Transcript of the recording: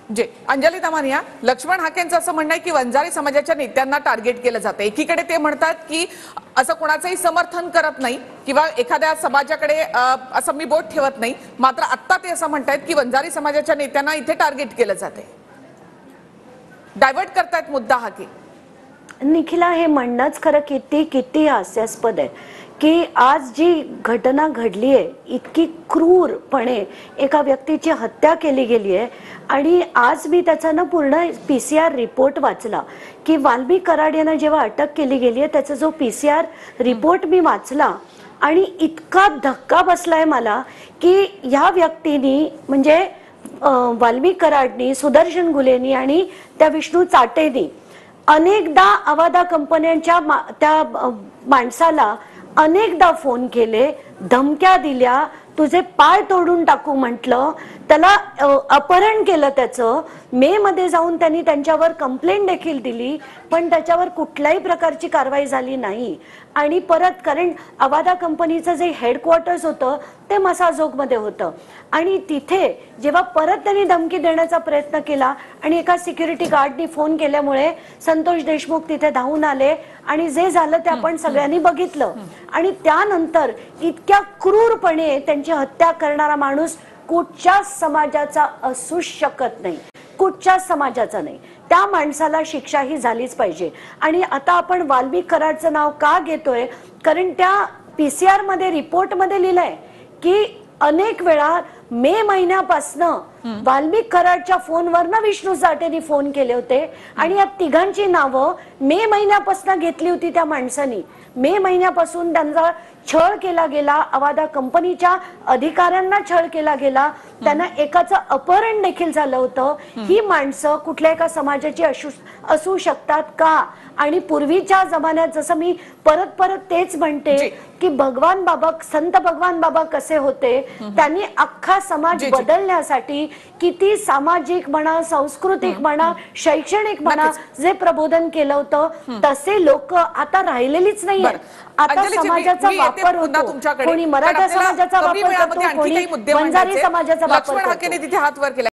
जे अंजली तमानिया, लक्ष्मण हाकेंचं असं म्हणणं आहे की वंजारी समाजाच्या नेत्यांना टार्गेट केलं जातं। एकीकडे ते म्हणतात की असं कोणाचंही समर्थन करत नाही किंवा एखाद्या समाजाकडे असं मी बोट ठेवत नाही, मात्र आता ते असं म्हणतात की वंजारी समाजाच्या नेत्यांना इथे टार्गेट केलं जाते, डायव्हर्ट करतायत मुद्दा हा की निखिला हे म्हणणंच खरं किती हास्यास्पद आहे की आज जी घटना घडली आहे, इतकी क्रूरपणे एका व्यक्तीची हत्या केली गेली आहे। आणि आज मी त्याचा ना पूर्ण PCR रिपोर्ट वाचला की वाल्मिक कराड यांना जेव्हा अटक केली गेली आहे त्याचा जो PCR रिपोर्ट मी वाचला आणि इतका धक्का बसलाय मला की ह्या व्यक्तीनी म्हणजे वाल्मिक कराडनी, सुदर्शन गुलेनी आणि त्या विष्णू चाटेनी अनेकदा अवादा कंपन्यांच्या त्या माणसाला अनेकदा फोन केले, धमक्या दिल्या, तुझे पाय तोडून टाकू म्हटलं, त्याला अपहरण केलं त्याचं। मे मध्ये जाऊन त्यांनी त्यांच्यावर कंप्लेंट देखील दिली, पण त्याच्यावर कुठल्याही प्रकारची कारवाई झाली नाही। आणि परत कारण अवादा कंपनीचं जे हेडक्वार्टर्स होतं ते मसाजोगमध्ये होतं आणि तिथे जेव्हा परत त्यांनी धमकी देण्याचा प्रयत्न केला आणि एका सिक्युरिटी गार्डनी फोन केल्यामुळे संतोष देशमुख तिथे धावून आले आणि जे झालं ते आपण सगळ्यांनी बघितलं। आणि त्यानंतर इतक्या क्रूरपणे त्यांची हत्या करणारा माणूस कुठच्याच समाजाचा असू शकत नाही, कुठच्याच समाजाचा नाही। त्या माणसाला शिक्षा ही झालीच पाहिजे। आणि आता आपण वाल्मिक कराडचं नाव का घेतोय, कारण त्या PCR मध्ये रिपोर्ट मध्ये लिहिलंय की अनेक वेळा मे महिन्यापासनं वाल्मिक कराडच्या फोनवरनं विष्णू चाटेनी फोन केले होते आणि या तिघांची नावं मे महिन्यापासून घेतली होती त्या माणसानी। मे महिन्यापासून त्यांचा छळ केला गेला, अवादा कंपनीच्या अधिकाऱ्यांना छळ केला गेला, त्यांना एकाचं अपहरण देखील झालं होतं। ही माणसं कुठल्या एका समाजाची असू शकतात का? आणि पूर्वीच्या जमान्यात जसं मी परत तेच म्हणते की भगवान बाबा, संत भगवान बाबा कसे होते, त्यांनी अख्खा समाज बदलण्यासाठी किती सामाजिक म्हणा, सांस्कृतिक म्हणा, शैक्षणिक म्हणा जे प्रबोधन केलं होतं, तसे लोक आता राहिलेलीच नाहीये। आता समाजाचा वापर होतो, कोणी मराठा समाजाचा वापर करतो, कोणी वंजारी समाजाचा वापर करतो। लक्ष्मण हाकेने तिथे हात वर केला।